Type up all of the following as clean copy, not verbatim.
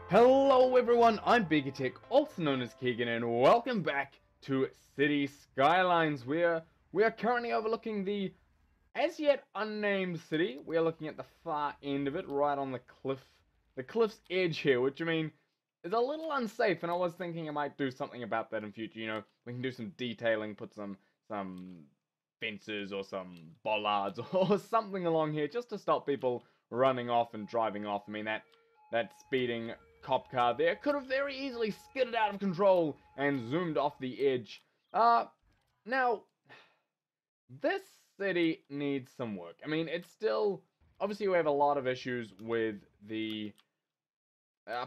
Hello everyone, I'm Bigatech, also known as Keegan, and welcome back to City Skylines, where we are currently overlooking the as yet unnamed city. We are looking at the far end of it, right on the cliff's edge here, which I mean is a little unsafe, and I was thinking I might do something about that in future. You know, we can do some detailing, put some fences or some bollards or something along here just to stop people running off and driving off. I mean that speeding cop car there could have very easily skidded out of control and zoomed off the edge. Now, this city needs some work. I mean, it's still, obviously we have a lot of issues with the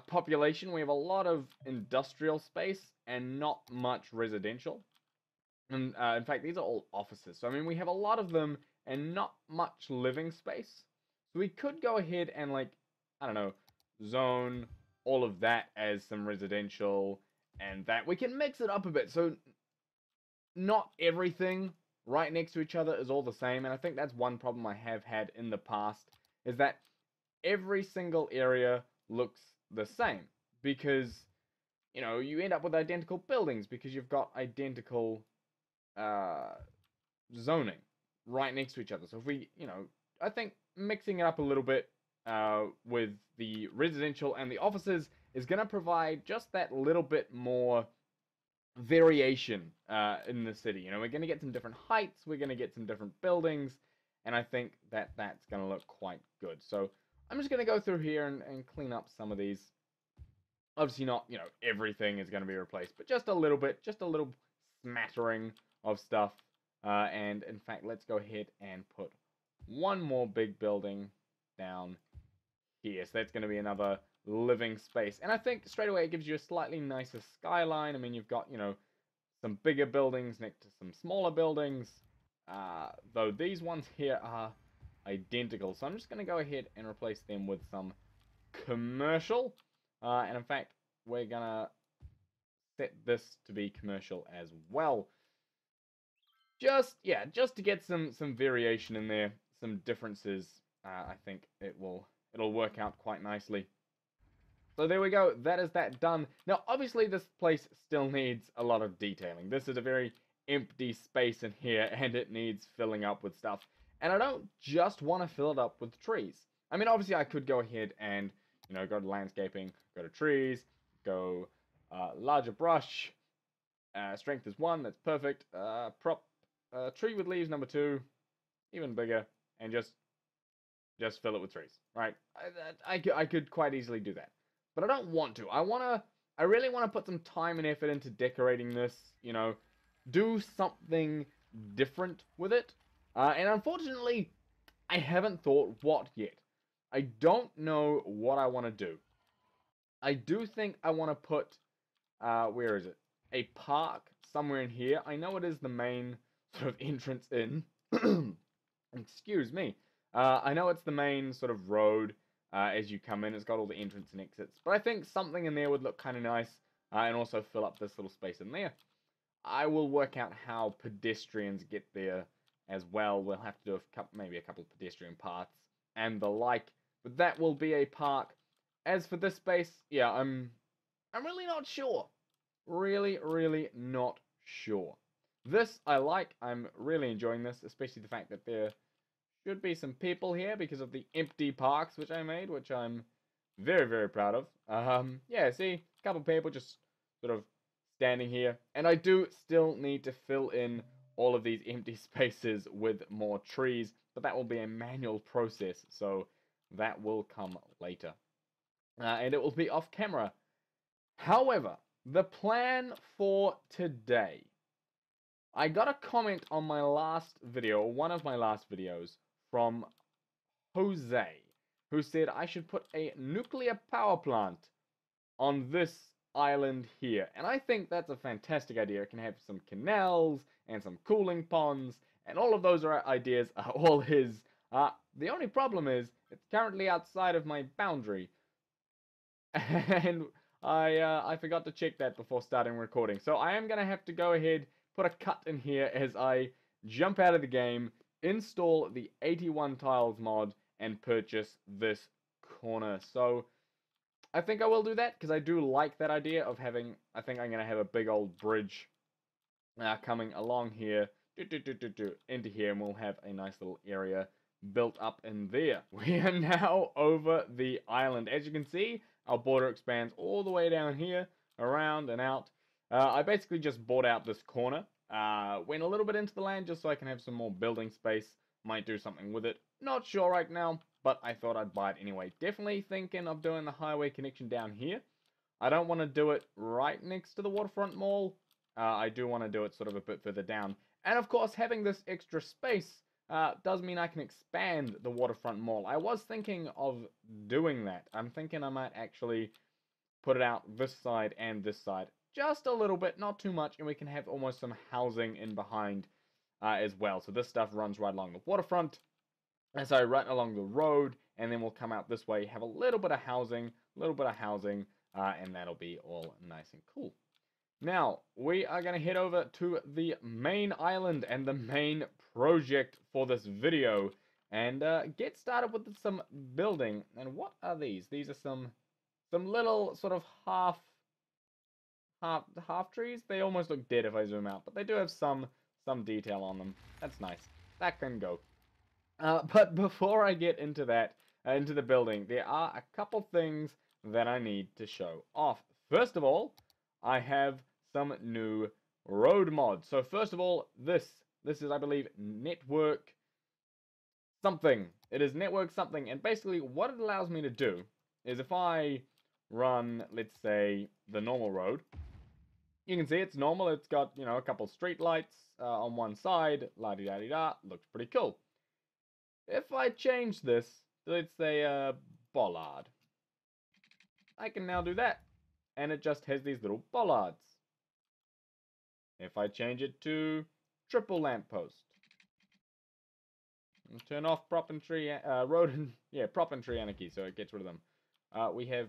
population. We have a lot of industrial space and not much residential. And in fact, these are all offices. So, I mean, we have a lot of them and not much living space. So we could go ahead and, like, I don't know, zone all of that as some residential, and that we can mix it up a bit. So not everything right next to each other is all the same. And I think that's one problem I have had in the past, is that every single area looks the same. Because, you know, you end up with identical buildings because you've got identical zoning right next to each other. So if we, you know, I think mixing it up a little bit with the residential and the offices is going to provide just that little bit more variation in the city. You know, we're going to get some different heights, we're going to get some different buildings, and I think that that's going to look quite good. So I'm just going to go through here and clean up some of these. Obviously not, you know, everything is going to be replaced, but just a little bit, just a little smattering of stuff. And in fact, let's go ahead and put one more big building down here. So that's going to be another living space. And I think straight away it gives you a slightly nicer skyline. I mean, you've got, you know, some bigger buildings next to some smaller buildings. Though these ones here are identical. So I'm just going to go ahead and replace them with some commercial. And in fact, we're going to set this to be commercial as well. Just to get some variation in there, some differences. I think it'll work out quite nicely. So there we go. That is that done. Now, obviously, this place still needs a lot of detailing. This is a very empty space in here, and it needs filling up with stuff. And I don't just want to fill it up with trees. I mean, obviously, I could go ahead and, you know, go to landscaping, go to trees, go larger brush. Strength is 1. That's perfect. Tree with leaves number 2, even bigger, and just fill it with trees, right? I could quite easily do that, but I don't want to. I really want to put some time and effort into decorating this, you know, do something different with it, and unfortunately, I haven't thought what yet. I don't know what I want to do. I do think I want to put, where is it? A park somewhere in here. I know it is the main sort of entrance in. Excuse me. I know it's the main sort of road as you come in. It's got all the entrance and exits. But I think something in there would look kind of nice and also fill up this little space in there. I will work out how pedestrians get there as well. We'll have to do maybe a couple of pedestrian paths and the like. But that will be a park. As for this space, yeah, I'm really not sure. Really not sure. This I like. I'm really enjoying this, especially the fact that there should be some people here because of the empty parks which I made, which I'm very proud of. Yeah, see, a couple people just sort of standing here, and I do still need to fill in all of these empty spaces with more trees, but that will be a manual process, so that will come later. And it will be off camera. However, the plan for today. I got a comment on my last video, one of my last videos, from Jose, who said I should put a nuclear power plant on this island here. And I think that's a fantastic idea. It can have some canals and some cooling ponds, and all of those ideas are all his. The only problem is, it's currently outside of my boundary. And I forgot to check that before starting recording. So I am going to have to go ahead, put a cut in here as I jump out of the game, install the 81 tiles mod, and purchase this corner. So I think I will do that, because I do like that idea of having, I think I'm going to have a big old bridge coming along here, into here, and we'll have a nice little area built up in there. We are now over the island. As you can see, our border expands all the way down here, around and out. I basically just bought out this corner, went a little bit into the land just so I can have some more building space. Might do something with it, not sure right now, but I thought I'd buy it anyway. Definitely thinking of doing the highway connection down here. I don't want to do it right next to the waterfront mall. I do want to do it sort of a bit further down. And of course, having this extra space does mean I can expand the waterfront mall. I was thinking of doing that. I'm thinking I might actually put it out this side and this side. Just a little bit, not too much, and we can have almost some housing in behind as well. So this stuff runs right along the waterfront, and so right along the road, and then we'll come out this way, have a little bit of housing, and that'll be all nice and cool. Now, we are going to head over to the main island and the main project for this video, and get started with some building. And what are these? These are some little sort of half trees. They almost look dead if I zoom out, but they do have some detail on them. That's nice. That can go. But before I get into that, into the building, there are a couple things that I need to show off. First of all, I have some new road mods. So first of all, this is, I believe, network something. It is network something, and basically what it allows me to do is if I run, let's say, the normal road, you can see it's normal. It's got, you know, a couple street lights on one side, la-di-da-di-da, looks pretty cool. If I change this to, let's say, bollard, I can now do that, and it just has these little bollards. If I change it to triple lamppost, and turn off prop and tree, prop and tree anarchy, so it gets rid of them. We have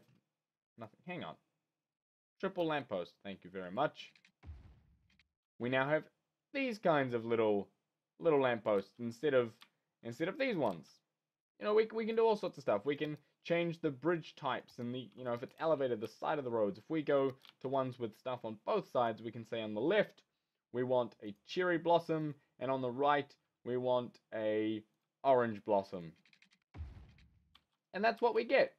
nothing. Hang on. Triple lamppost. Thank you very much. We now have these kinds of little lampposts instead of these ones. You know, we can do all sorts of stuff. We can change the bridge types and the, you know, if it's elevated, the side of the roads. If we go to ones with stuff on both sides, we can say on the left we want a cherry blossom, and on the right we want a orange blossom. And that's what we get.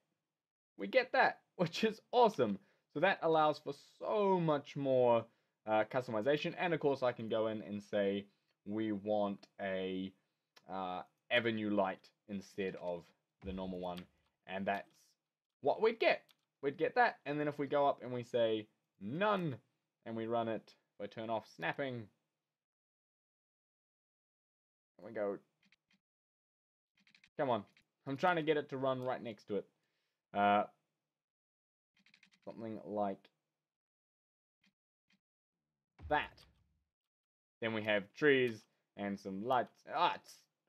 We get that, which is awesome. So that allows for so much more customization. And of course I can go in and say we want a avenue light instead of the normal one. And that's what we'd get. We'd get that. And then if we go up and we say none, and we run it, if I turn off snapping, and we go, come on. I'm trying to get it to run right next to it. Something like that. Then we have trees and some lights. It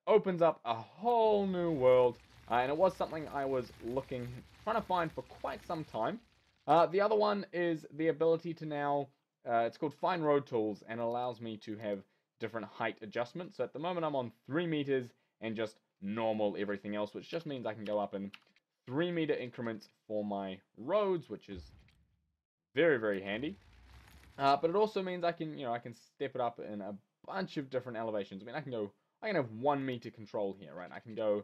opens up a whole new world. And it was something I was trying to find for quite some time. The other one is the ability to now, it's called Fine Road Tools, and it allows me to have different height adjustments. So at the moment I'm on 3 meters and just normal everything else, which just means I can go up in 3 meter increments for my roads, which is very, very handy. But it also means I can, you know, I can step it up in a bunch of different elevations. I mean, I can have 1 meter control here, right? I can go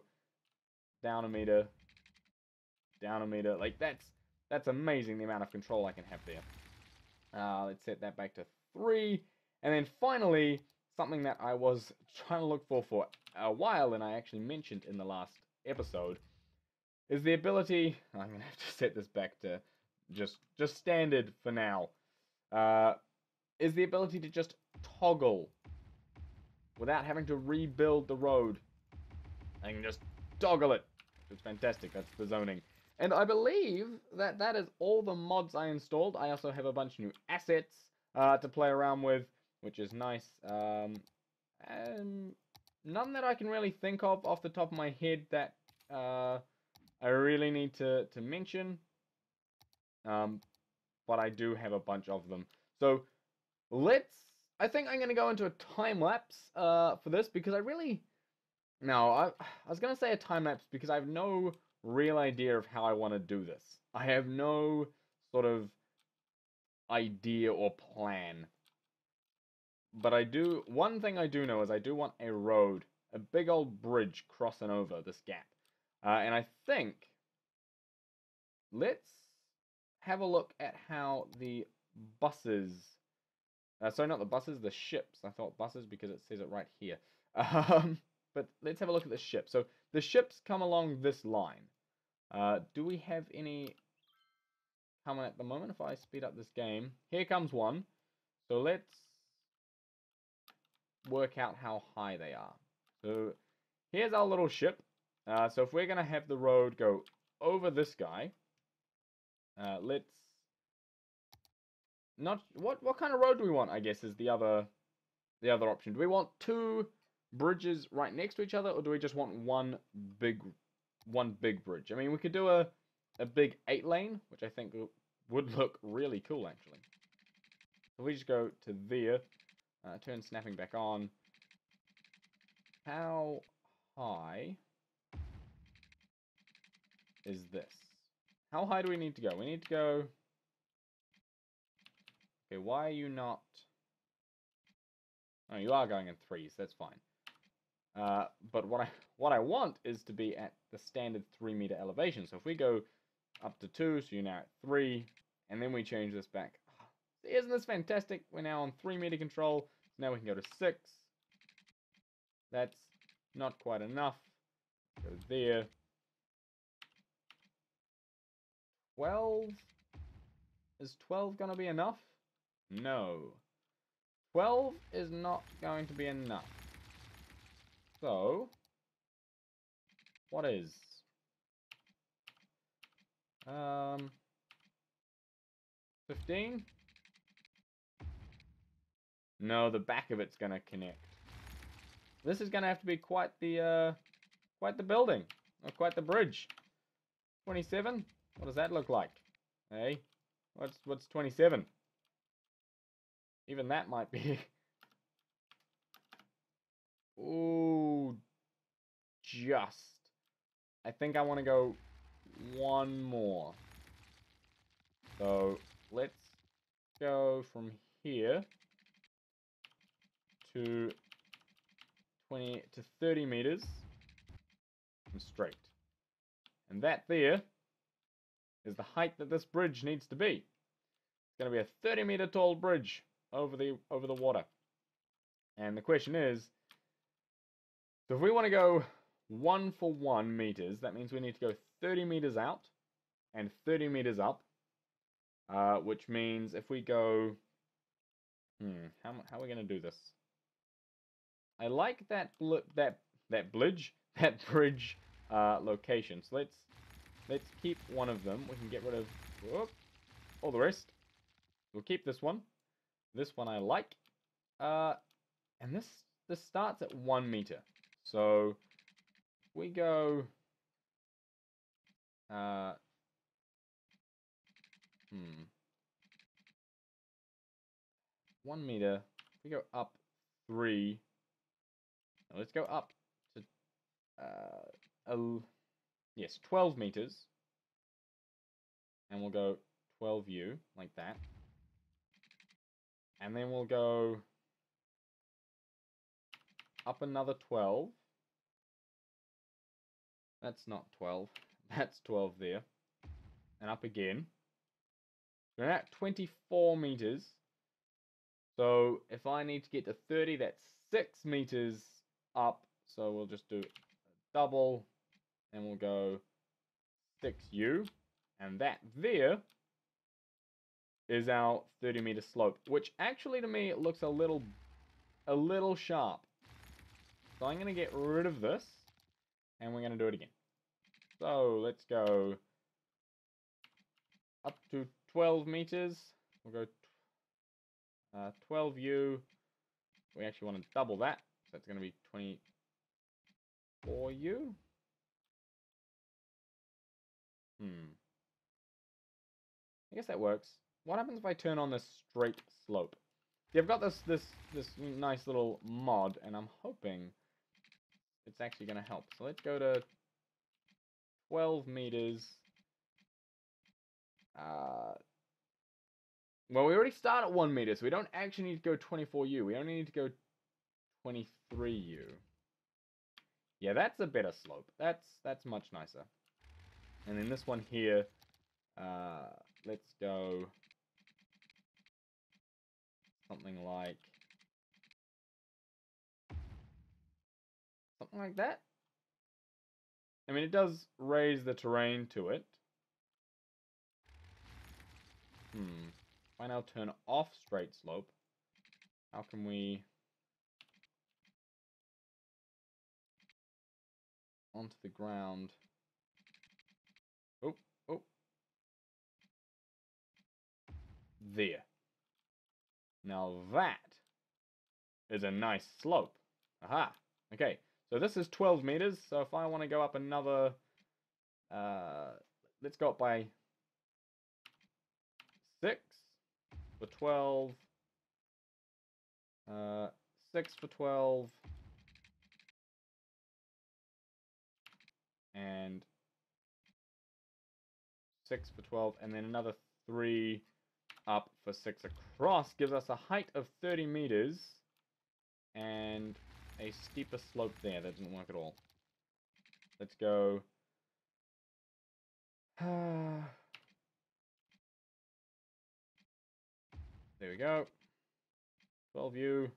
down a meter, like that's amazing the amount of control I can have there. Let's set that back to 3, and then finally, something that I was trying to look for a while, and I actually mentioned in the last episode, is the ability, I'm going to have to set this back to just standard for now, is the ability to just toggle without having to rebuild the road. I can just toggle it. It's fantastic. That's the zoning. And I believe that is all the mods I installed. I also have a bunch of new assets to play around with, which is nice. And none that I can really think of off the top of my head that I really need to mention. But I do have a bunch of them. So I think I'm going to go into a time lapse for this, because I was going to say a time lapse because I have no real idea of how I want to do this. I have no sort of idea or plan. But one thing I do know is I do want a road, a big old bridge crossing over this gap. And I think, let's have a look at how the buses, sorry, not the buses, the ships. I thought buses because it says it right here. But let's have a look at the ship. So the ships come along this line. Do we have any coming at the moment? If I speed up this game, here comes one. So let's work out how high they are. So here's our little ship. So if we're gonna have the road go over this guy, let's not what kind of road do we want? I guess is the other option. Do we want two bridges right next to each other, or do we just want one big bridge? I mean, we could do a big 8-lane, which I think would look really cool actually. So we just go to there, turn snapping back on. How high is this? How high do we need to go? We need to go... Okay, why are you not... Oh, you are going in 3s, that's fine. But what I want is to be at the standard 3-meter elevation. So if we go up to 2, so you're now at 3, and then we change this back. Isn't this fantastic? We're now on 3-meter control. So now we can go to 6. That's not quite enough. Go there. 12? Is 12 going to be enough? No. 12 is not going to be enough. So, what is? 15? No, the back of it's going to connect. This is going to have to be quite the building, or quite the bridge. 27? What does that look like? Hey, what's 27? Even that might be... Ooh, just. I think I want to go one more. So, let's go from here to 20 to 30 meters and straight. And that there is the height that this bridge needs to be. It's going to be a 30-meter tall bridge over the water. And the question is, so if we want to go 1 for 1 meters, that means we need to go 30 meters out and 30 meters up. Which means if we go... how are we going to do this? I like that bridge location. So let's keep one of them. We can get rid of all the rest. We'll keep this one. This one I like. And this starts at 1 meter. So we go 1 meter. We go up 3. Now let's go up to yes, 12 meters. And we'll go 12U like that. And then we'll go up another 12. That's not 12. That's 12 there. And up again. We're at 24 meters. So if I need to get to 30, that's 6 meters up. So we'll just do a double. And we'll go 6U. And that there is our 30-meter slope. Which actually to me it looks a little sharp. So I'm going to get rid of this. And we're going to do it again. So let's go up to 12 meters. We'll go 12U. We actually want to double that. So it's going to be 24U. I guess that works. What happens if I turn on this straight slope? See, I've got this nice little mod, and I'm hoping it's actually going to help. So let's go to 12 meters. Uh, well, we already start at 1 meter, so we don't actually need to go 24U. We only need to go 23U. Yeah, that's a better slope. That's much nicer. And then this one here, let's go something like that. I mean, it does raise the terrain to it. If I now turn off straight slope, how can we onto the ground? Oh, oh. There. Now that is a nice slope. Aha. Okay, so this is 12 meters, so if I want to go up another, let's go up by 6 for 12, 6 for 12, and 6 for 12, and then another 3 up for 6 across gives us a height of 30 meters and a steeper slope there. That didn't work at all. Let's go. There we go. 12U.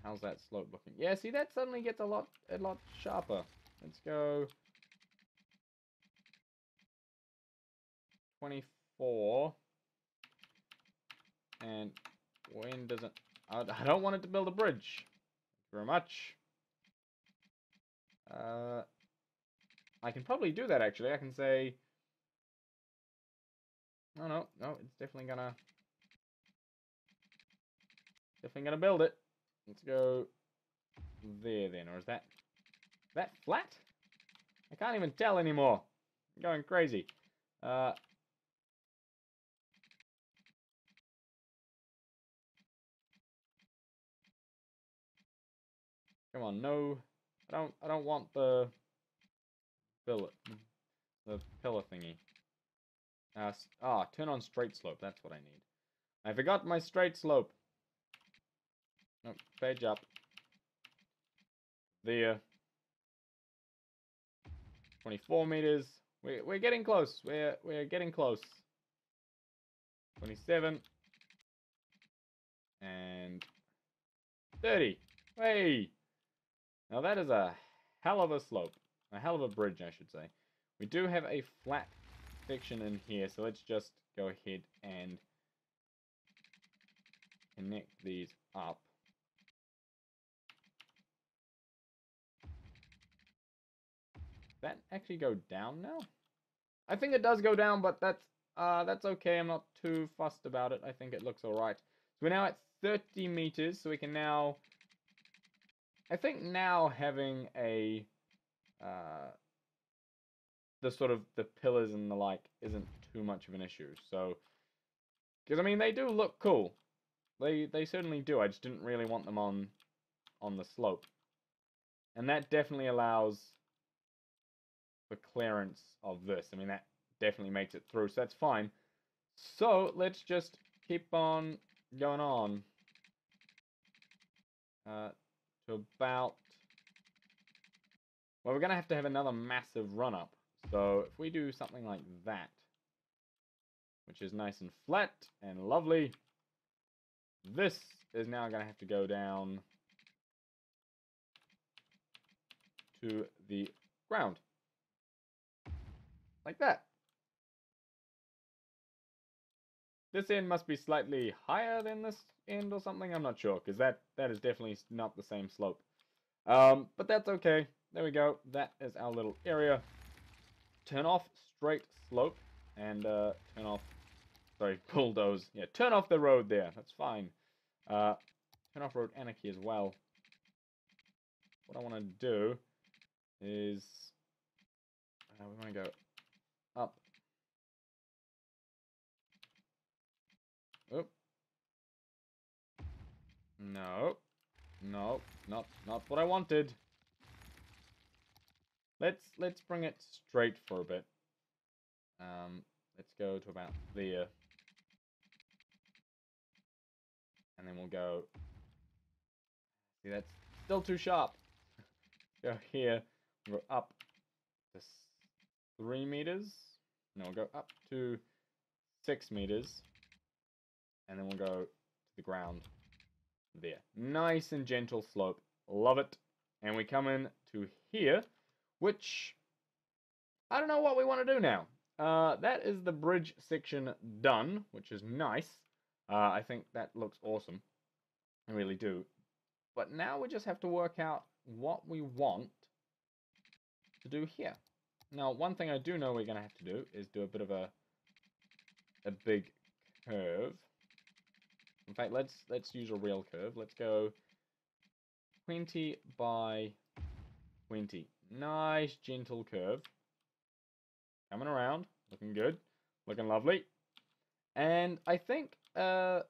How's that slope looking? Yeah, see, that suddenly gets a lot sharper. Let's go 24. And when does it... I don't want it to build a bridge. Thank you very much. I can probably do that, actually. I can say... Oh, no, it's definitely gonna build it. Let's go there, then. Or is that flat? I can't even tell anymore. I'm going crazy. Come on, no. I don't want the pillar thingy. Turn on straight slope. That's what I need. I forgot my straight slope. Nope, page up. There. 24 meters. We're getting close. We're getting close. 27 and 30. Hey! Now that is a hell of a slope. A hell of a bridge, I should say. We do have a flat section in here, so let's just go ahead and connect these up. That actually go down now? I think it does go down, but that's okay. I'm not too fussed about it. I think it looks alright. So we're now at 30 meters, so we can now... I think now having a... the sort of the pillars and the like isn't too much of an issue. So... Because, I mean, they do look cool. They certainly do. I just didn't really want them on the slope. And that definitely allows the clearance of this. I mean, that definitely makes it through, so that's fine. So, let's just keep on going on. To about... Well, we're going to have another massive run-up. So, if we do something like that, which is nice and flat and lovely, this is now going to have to go down to the ground. Like that. This end must be slightly higher than this end or something. I'm not sure, because that is definitely not the same slope. But that's okay. There we go. That is our little area. Turn off straight slope and turn off... Sorry, bulldoze. Yeah, turn off the road there. That's fine. Turn off road anarchy as well. What I want to do is... we want to go up. Oop. No. No, not what I wanted. Let's bring it straight for a bit. Let's go to about there. And then we'll go... See, that's still too sharp. Go here. We'll go up to 3 meters. No, we'll go up to 6 meters. And then we'll go to the ground there. Nice and gentle slope. Love it. And we come in to here, which I don't know what we want to do now. That is the bridge section done, which is nice. I think that looks awesome. I really do. But now we just have to work out what we want to do here. Now, one thing I do know we're going to have to do is do a bit of a big curve. In fact, let's use a real curve. Let's go 20 by 20. Nice, gentle curve. Coming around. Looking good. Looking lovely. And I think a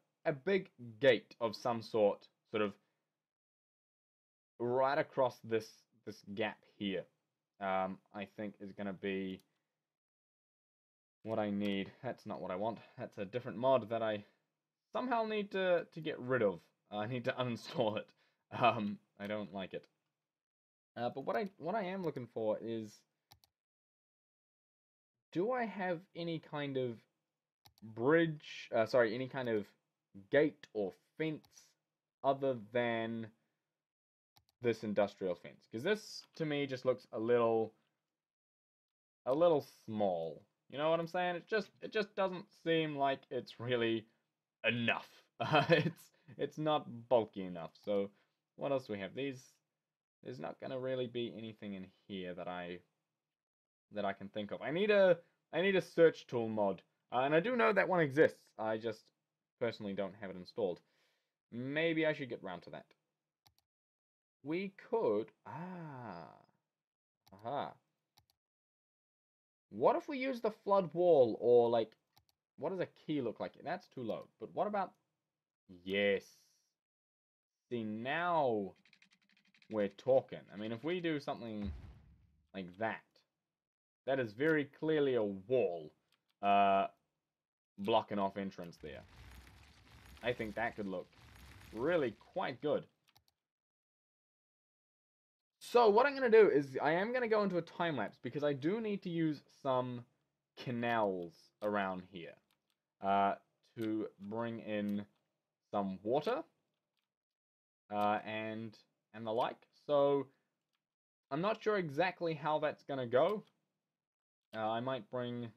big gate of some sort of right across this gap here, I think is going to be what I need. That's not what I want. That's a different mod that I somehow need to get rid of. I need to uninstall it. I don't like it. But what I am looking for is, do I have any kind of bridge? Sorry, any kind of gate or fence other than this industrial fence? Because this to me just looks a little small. You know what I'm saying? It just doesn't seem like it's really enough. It's not bulky enough. So what else do we have? There's not gonna really be anything in here that I can think of. I need a search tool mod, and I do know that one exists. I just personally don't have it installed. Maybe I should get round to that. We could aha. What if we use the flood wall, or like, what does a key look like? That's too low. But what about... Yes. See, now we're talking. I mean, if we do something like that, that is very clearly a wall blocking off entrance there. I think that could look really quite good. So what I'm going to do is I am going to go into a time lapse because I do need to use some canals around here to bring in some water and the like. So I'm not sure exactly how that's going to go. I might bring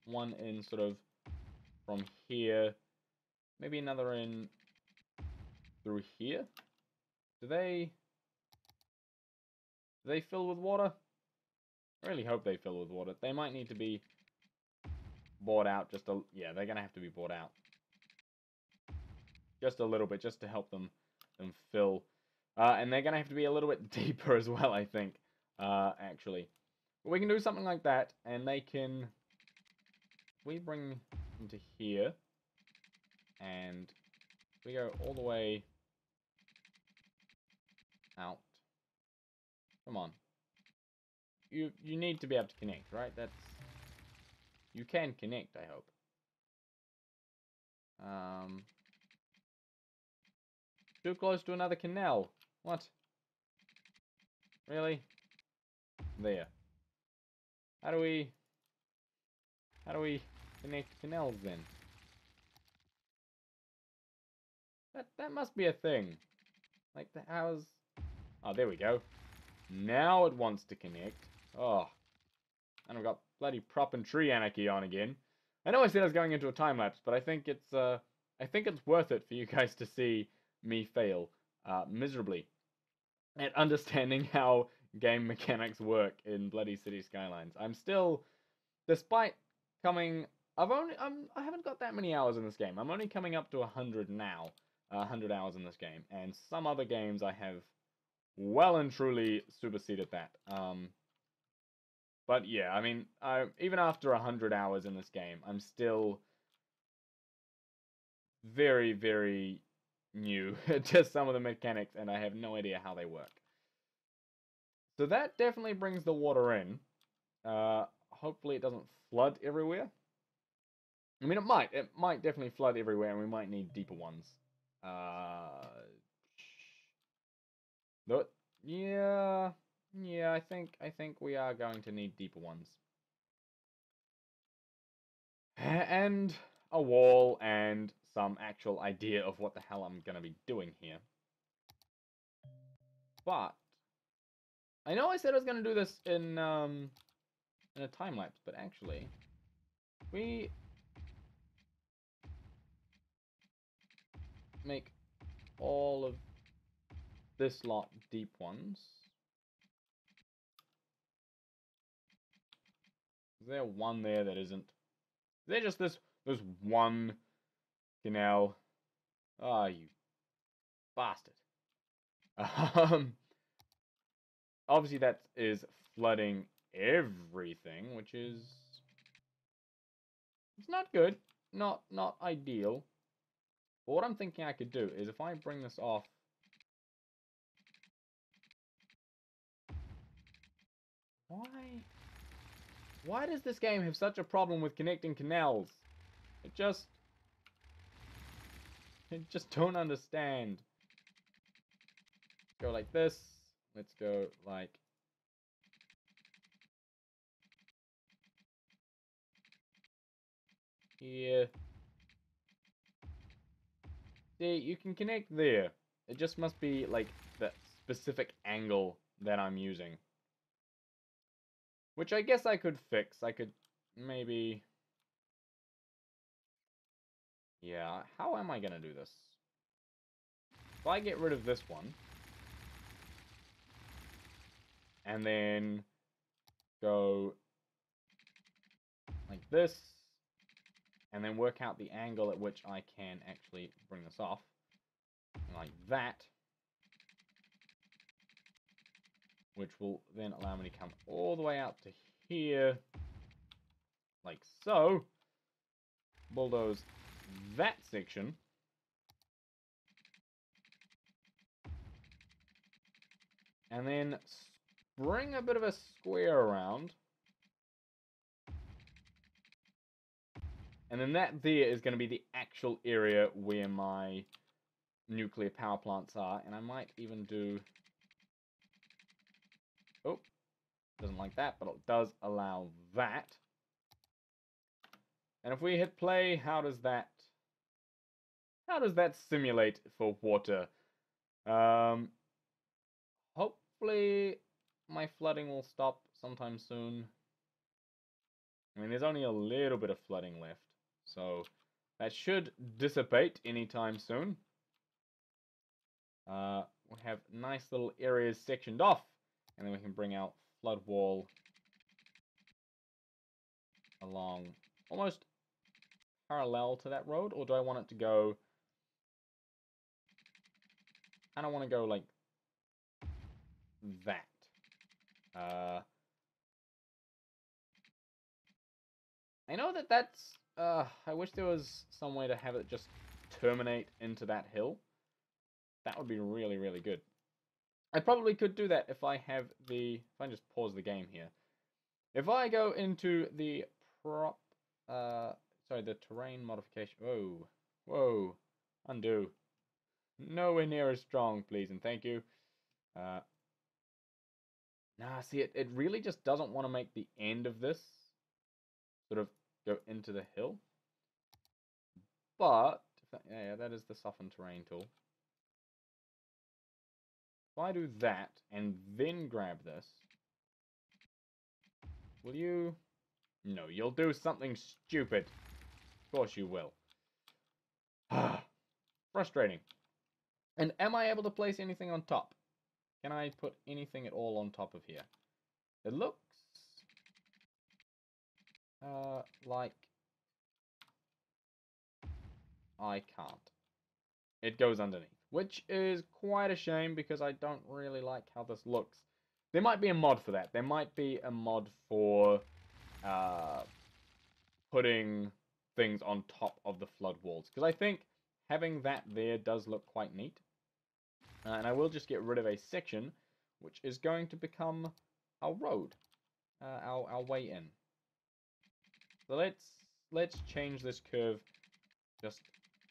one in sort of from here, maybe another in through here. Do they fill with water? I really hope they fill with water. They might need to be bought out just a... Yeah, they're going to have to be bought out. Just a little bit, just to help them fill. And they're going to have to be a little bit deeper as well, I think, actually. But we can do something like that, and they can... We bring them to here, and we go all the way out. Come on. You need to be able to connect, right? That's... You can connect, I hope. Too close to another canal. What? Really? There. How do we connect canals then? That must be a thing. Like the how's... Oh, there we go. Now it wants to connect. Oh. And I've got bloody prop and tree anarchy on again. I know I said I was going into a time lapse, but I think it's worth it for you guys to see me fail miserably at understanding how game mechanics work in bloody City Skylines. I'm still, despite coming, I haven't got that many hours in this game. I'm only coming up to 100 now, 100 hours in this game, and some other games I have well and truly superseded that. But yeah, I mean, even after 100 hours in this game, I'm still very, very new to some of the mechanics, and I have no idea how they work. So that definitely brings the water in. hopefully it doesn't flood everywhere. I mean, it might definitely flood everywhere, and we might need deeper ones. But yeah, yeah, I think we are going to need deeper ones. And a wall and some actual idea of what the hell I'm gonna be doing here. But I know I said I was gonna do this in a time lapse, but actually we make all of this lot deep ones. Is there one there that isn't? Is there just this one canal? Ah, you bastard. Obviously that is flooding everything, which is it's not good, not ideal. But what I'm thinking I could do is if I bring this off. Why? Why does this game have such a problem with connecting canals? I just don't understand. Go like this. Let's go like here. See, you can connect there. It just must be like the specific angle that I'm using. Which I guess I could fix. I could maybe... Yeah, how am I gonna do this? If I get rid of this one, and then go like this, and then work out the angle at which I can actually bring this off, like that, which will then allow me to come all the way out to here, like so, bulldoze that section, and then bring a bit of a square around. And then that there is going to be the actual area where my nuclear power plants are. And I might even do... Oh, doesn't like that, but it does allow that. And if we hit play, how does that simulate for water? Hopefully my flooding will stop sometime soon. I mean, there's only a little bit of flooding left, so that should dissipate anytime soon. We have nice little areas sectioned off, and then we can bring out flood wall along almost parallel to that road, or do I want it to go... I don't want to go like that. I know that that's... I wish there was some way to have it just terminate into that hill. That would be really, really good. I probably could do that if I have the... If I just pause the game here. If I go into the sorry, the terrain modification... Whoa. Whoa. Undo. Nowhere near as strong, please and thank you. Nah, see, it really just doesn't want to make the end of this sort of go into the hill. But, yeah, that is the soften terrain tool. If I do that, and then grab this, will you... No, you'll do something stupid. Of course you will. Frustrating. And am I able to place anything on top? Can I put anything at all on top of here? It looks... like... I can't. It goes underneath. Which is quite a shame because I don't really like how this looks. There might be a mod for that. There might be a mod for putting things on top of the flood walls. Because I think having that there does look quite neat. And I will just get rid of a section, which is going to become our road. Our way in. So let's change this curve just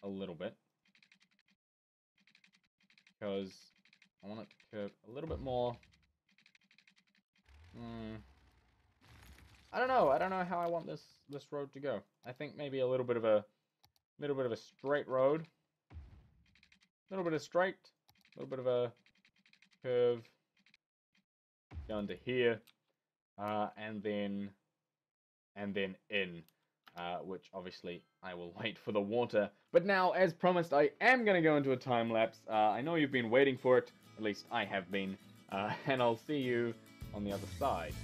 a little bit, because I want it to curve a little bit more. I don't know. I don't know how I want this road to go. I think maybe a little bit of a straight road, a little bit of straight, a little bit of a curve down to here, and then in. Which obviously I will wait for the water. But now, as promised, I am going to go into a time lapse. I know you've been waiting for it, at least I have been, and I'll see you on the other side.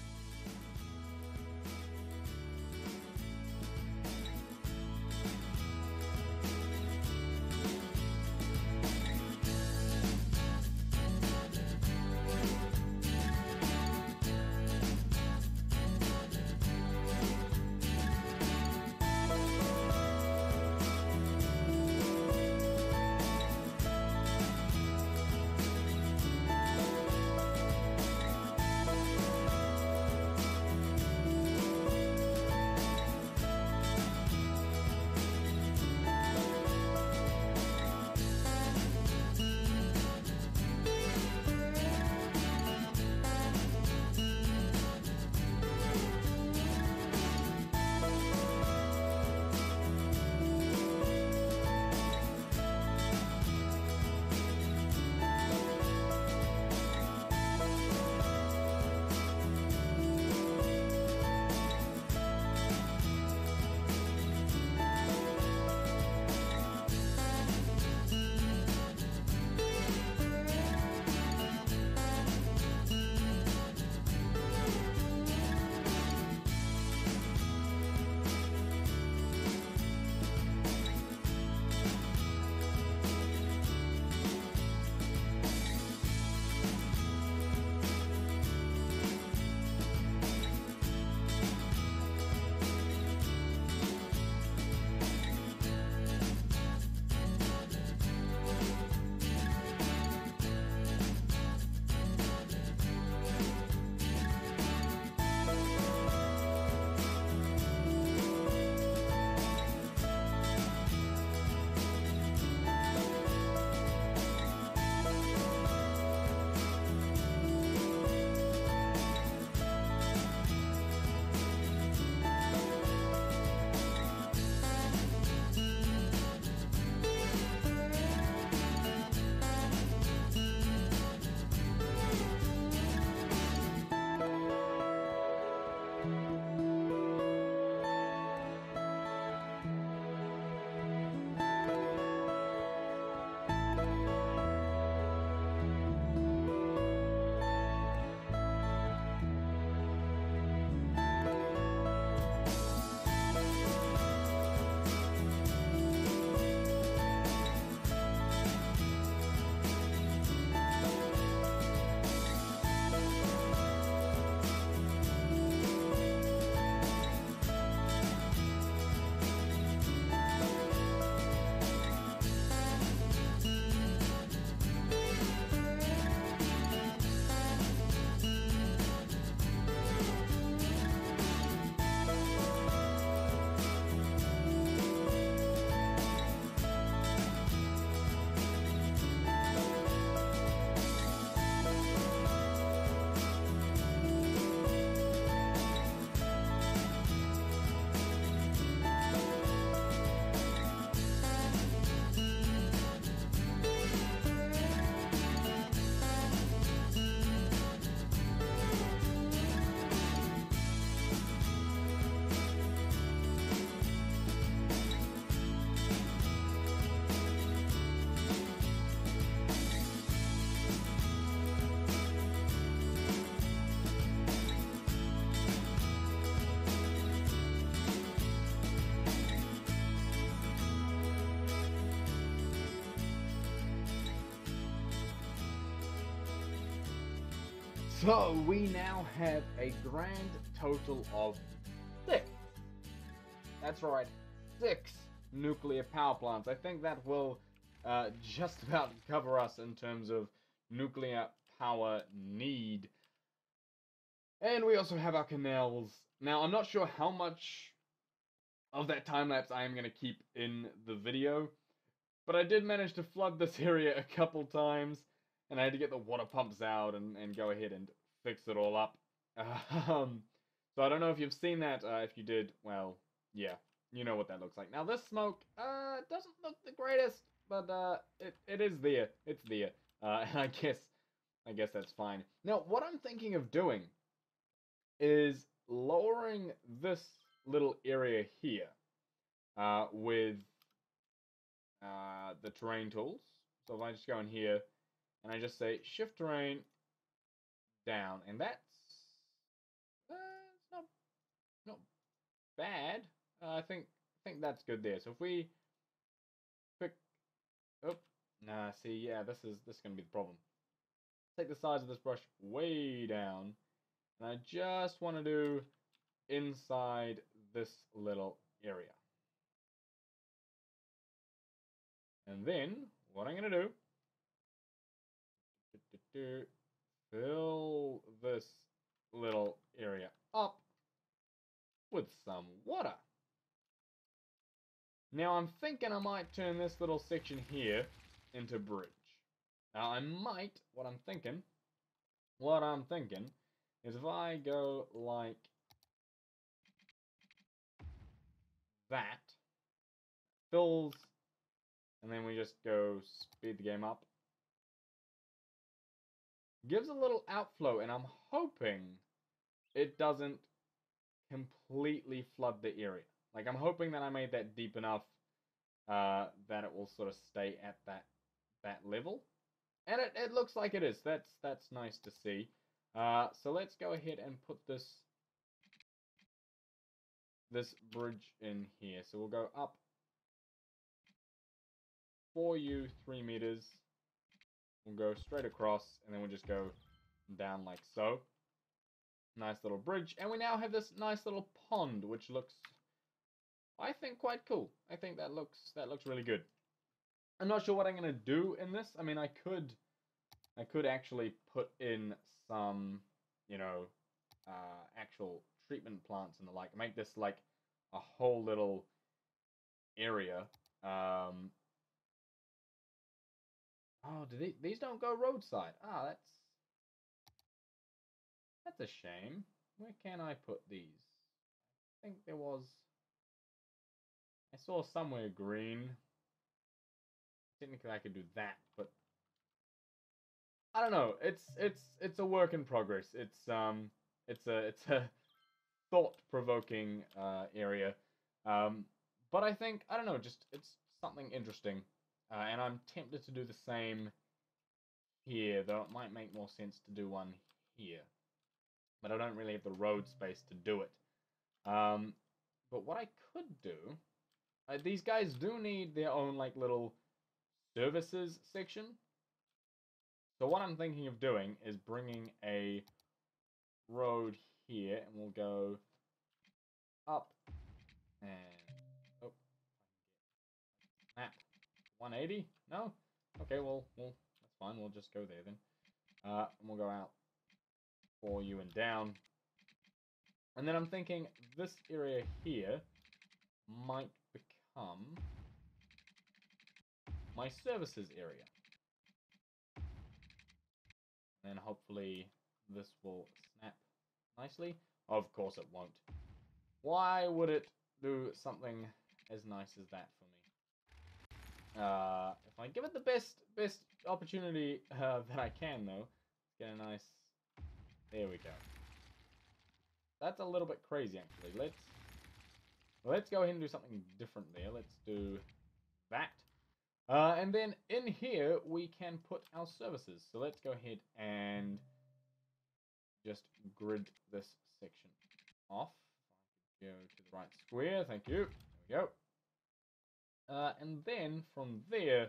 So we now have a grand total of 6. That's right, 6 nuclear power plants. I think that will just about cover us in terms of nuclear power need. And we also have our canals. Now, I'm not sure how much of that time lapse I am going to keep in the video. But I did manage to flood this area a couple times, and I had to get the water pumps out and go ahead and fix it all up. Um, so I don't know if you've seen that. If you did, well, yeah, you know what that looks like. Now this smoke doesn't look the greatest, but it is there. It's there. And I guess that's fine. Now what I'm thinking of doing is lowering this little area here with the terrain tools. So if I just go in here and I just say shift terrain down, and that's it's not bad. I think that's good there. So if we pick up, nah, see, yeah, this is gonna be the problem. Take the size of this brush way down, and I just want to do inside this little area. And then what I'm gonna do, fill this little area up with some water. Now I'm thinking I might turn this little section here into bridge. Now I might, what I'm thinking is if I go like that, fills, and then we just go speed the game up. Gives a little outflow, and I'm hoping it doesn't completely flood the area. Like, I'm hoping that I made that deep enough that it will sort of stay at that level. And it looks like it is. That's nice to see. So let's go ahead and put this bridge in here. So we'll go up for you 3 meters. We'll go straight across, and then we'll just go down like so. Nice little bridge, and we now have this nice little pond, which looks, I think, quite cool. I think that looks really good. I'm not sure what I'm gonna do in this. I mean, I could actually put in some, you know, actual treatment plants and the like. Make this like a whole little area. Oh, these don't go roadside? Ah, that's a shame. Where can I put these? I think there was. I saw somewhere green. Technically, I could do that, but I don't know. It's a work in progress. It's a thought-provoking area. But I think I don't know. Just it's something interesting, and I'm tempted to do the same here. Though it might make more sense to do one here, but I don't really have the road space to do it. But what I could do, these guys do need their own like little services section. So what I'm thinking of doing is bringing a road here, and we'll go up and oh, map 180. No, okay, well that's fine. We'll just go there then. And we'll go out for you and down. And then I'm thinking this area here might become my services area. And then hopefully this will snap nicely. Of course it won't. Why would it do something as nice as that for me? If I give it the best opportunity that I can, though, get a nice. There we go. That's a little bit crazy, actually. Let's go ahead and do something different there. Let's do that. And then in here, we can put our services. So let's go ahead and just grid this section off. Go to the right square. Thank you. There we go. And then from there,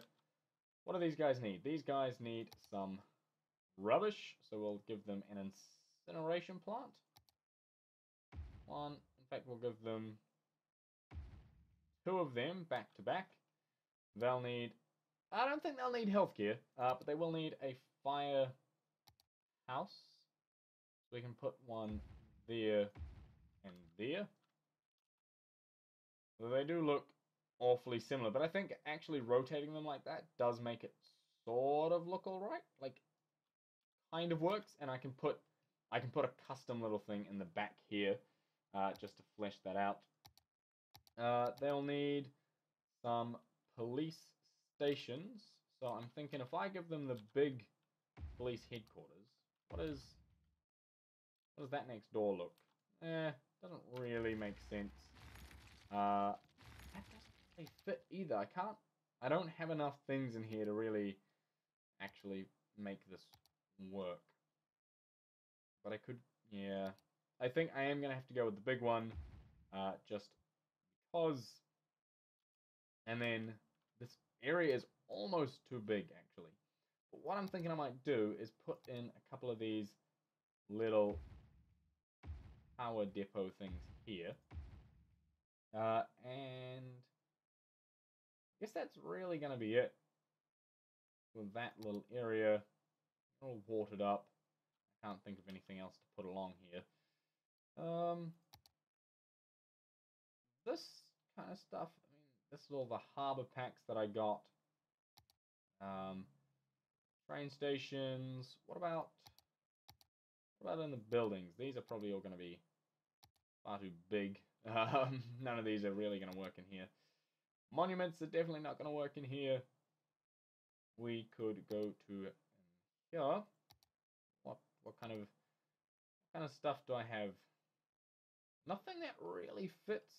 what do these guys need? These guys need some rubbish. So we'll give them an incineration plant. One. In fact, we'll give them 2 of them back to back. They'll need. I don't think they'll need healthcare, but they will need a fire house. So we can put one there and there. They do look awfully similar, but I think actually rotating them like that does make it sort of look alright. Like, kind of works, and I can put a custom little thing in the back here, just to flesh that out. They'll need some police stations, so I'm thinking if I give them the big police headquarters, what does that next door look? Doesn't really make sense. That doesn't really fit either. I don't have enough things in here to really actually make this work. But I could, yeah. I think I am going to have to go with the big one, just because. And then this area is almost too big, actually. But what I'm thinking I might do is put in a couple of these little power depot things here. And I guess that's really going to be it with that little area. All watered up. I can't think of anything else to put along here. This kind of stuff, I mean, this is all the harbor packs that I got. Train stations. What about in the buildings? These are probably all going to be far too big. None of these are really going to work in here. Monuments are definitely not going to work in here. We could go to here. What kind of stuff do I have? Nothing that really fits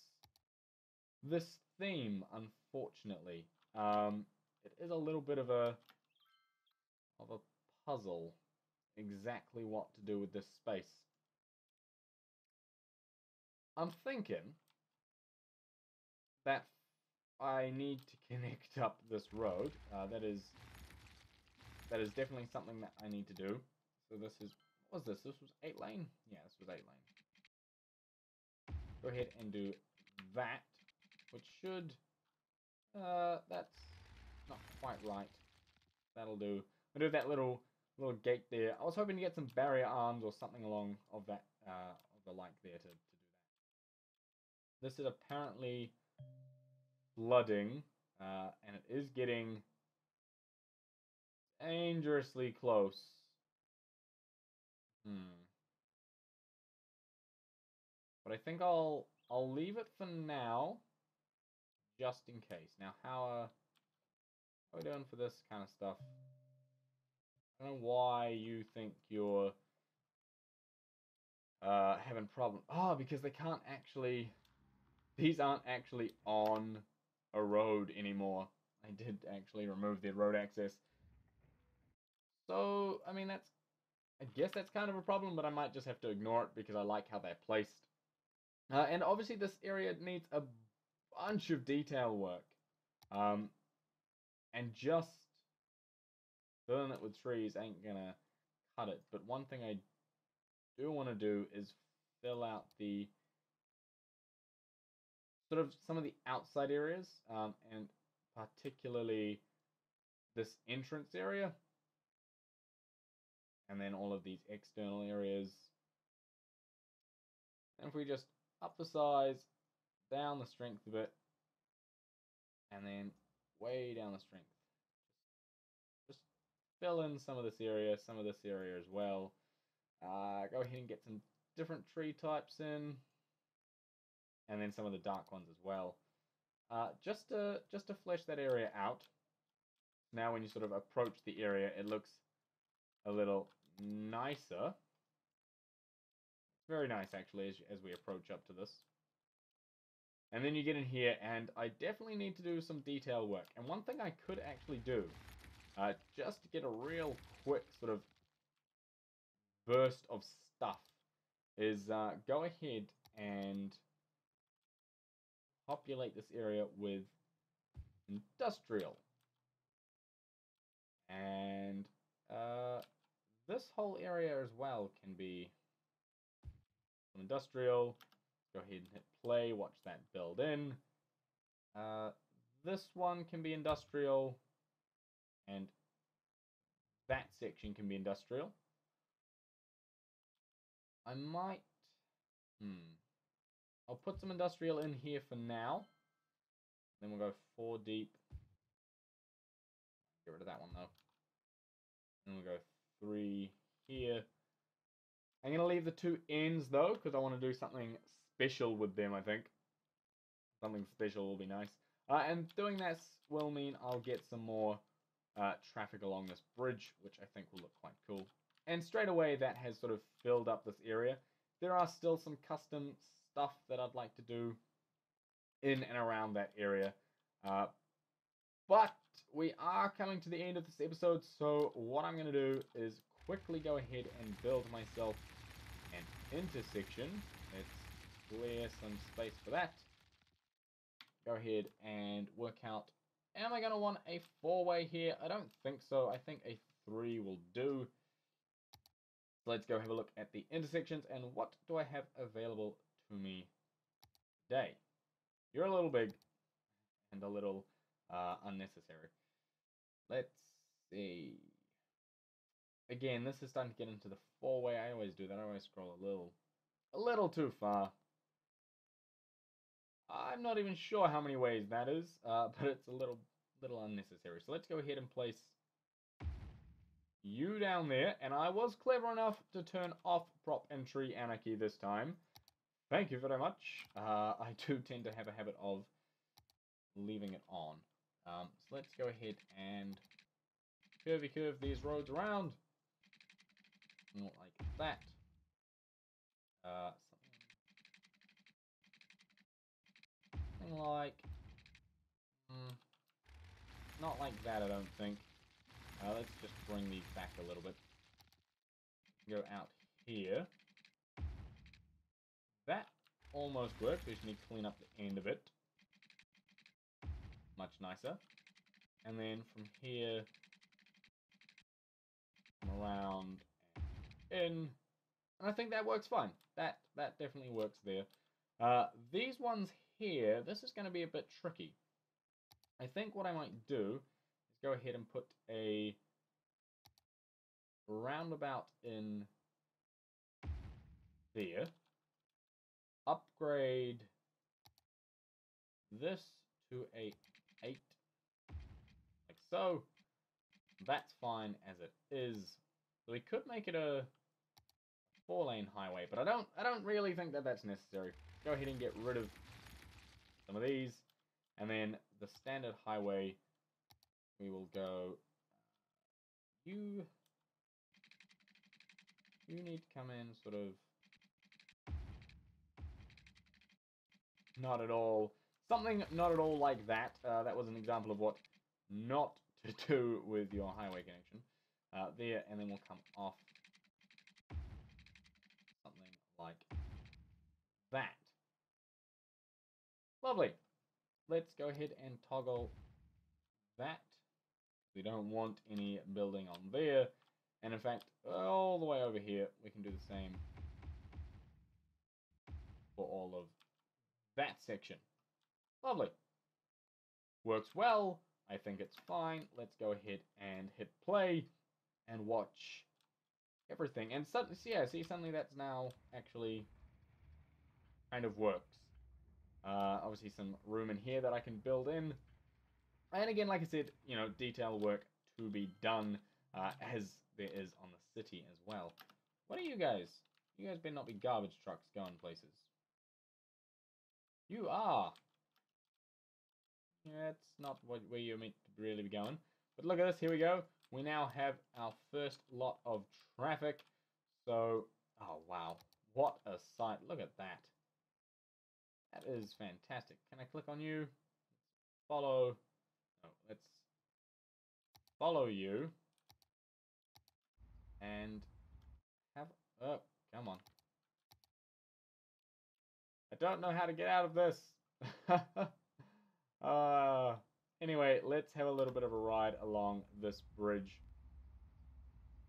this theme, unfortunately. It is a little bit of a puzzle exactly what to do with this space. I'm thinking that I need to connect up this road. That is definitely something that I need to do. So this is, what was this? This was 8 lane? Yeah, this was 8 lane. Go ahead and do that, which should, that's not quite right. That'll do. I'll do that little gate there. I was hoping to get some barrier arms or something along of that, of the like there to do that. This is apparently flooding, and it is getting dangerously close. But I think I'll leave it for now, just in case. Now, how are we doing for this kind of stuff? I don't know why you think you're having problems. Oh, because they can't actually. These aren't actually on a road anymore. I did actually remove the road access. So, I mean, I guess that's kind of a problem, but I might just have to ignore it because I like how they're placed. And obviously this area needs a bunch of detail work. And just filling it with trees ain't gonna cut it. But one thing I do want to do is fill out the sort of some of the outside areas, and particularly this entrance area. And then all of these external areas. And if we just up the size, down the strength a bit, and then way down the strength. Just fill in some of this area as well. Go ahead and get some different tree types in, and then some of the dark ones as well. Just to flesh that area out. Now when you sort of approach the area, it looks a little nicer. It's very nice actually as we approach up to this. And then you get in here, and I definitely need to do some detail work. And one thing I could actually do, just to get a real quick sort of burst of stuff, is go ahead and populate this area with industrial. And this whole area as well can be industrial. Go ahead and hit play, watch that build in. This one can be industrial, and that section can be industrial. I might, I'll put some industrial in here for now. Then we'll go 4 deep. Get rid of that one though. And we'll go 3 here. I'm going to leave the 2 ends though, because I want to do something special with them, I think. Something special will be nice. And doing this will mean I'll get some more traffic along this bridge, which I think will look quite cool. And straight away that has sort of filled up this area. There are still some custom stuff that I'd like to do in and around that area. But we are coming to the end of this episode, so what I'm going to do is quickly go ahead and build myself an intersection. Let's clear some space for that. Go ahead and work out, am I going to want a 4-way here? I don't think so. I think a 3 will do. So let's go have a look at the intersections and what do I have available to me today. You're a little big and a little unnecessary. Let's see. Again, this is starting to get into the 4-way. I always do that. I always scroll a little too far. I'm not even sure how many ways that is, but it's a little unnecessary. So let's go ahead and place you down there. And I was clever enough to turn off prop entry anarchy this time. Thank you very much. I do tend to have a habit of leaving it on. So let's go ahead and curve these roads around. Not like that. Something like... not like that, I don't think. Let's just bring these back a little bit. Go out here. That almost worked. We just need to clean up the end of it. Much nicer. And then from here, come around and in. And I think that works fine. That definitely works there. These ones here, this is going to be a bit tricky. I think what I might do is go ahead and put a roundabout in there. Upgrade this to a 8, like so. That's fine as it is. So we could make it a 4-lane highway, but I don't really think that that's necessary. Go ahead and get rid of some of these, and then the standard highway, we will go. You need to come in sort of. Not at all. Something not at all like that. That was an example of what not to do with your highway connection. There, and then we'll come off. Something like that. Lovely. Let's go ahead and toggle that. We don't want any building on there. And in fact, all the way over here, we can do the same for all of that section. Lovely. Works well. I think it's fine. Let's go ahead and hit play and watch everything. And suddenly, yeah, see, suddenly that's now actually kind of works. Obviously some room in here that I can build in. And again, like I said, you know, detail work to be done, as there is on the city as well. What are you guys? You guys better not be garbage trucks going places. You are. Yeah, it's not where you're meant to really be going. But look at this, here we go. We now have our first lot of traffic. So, oh wow, what a sight. Look at that. That is fantastic. Can I click on you? Follow. No, let's follow you. And have, oh, come on. I don't know how to get out of this. Anyway, let's have a little bit of a ride along this bridge.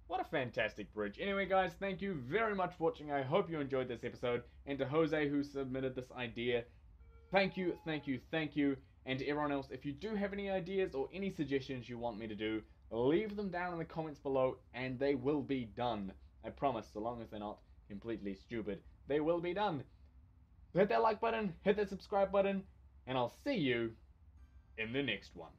What a fantastic bridge. Anyway, guys, thank you very much for watching. I hope you enjoyed this episode. And to Jose, who submitted this idea, thank you, thank you, thank you. And to everyone else, if you do have any ideas or any suggestions you want me to do, leave them down in the comments below, and they will be done. I promise, so long as they're not completely stupid, they will be done. Hit that like button, hit that subscribe button, and I'll see you in the next one.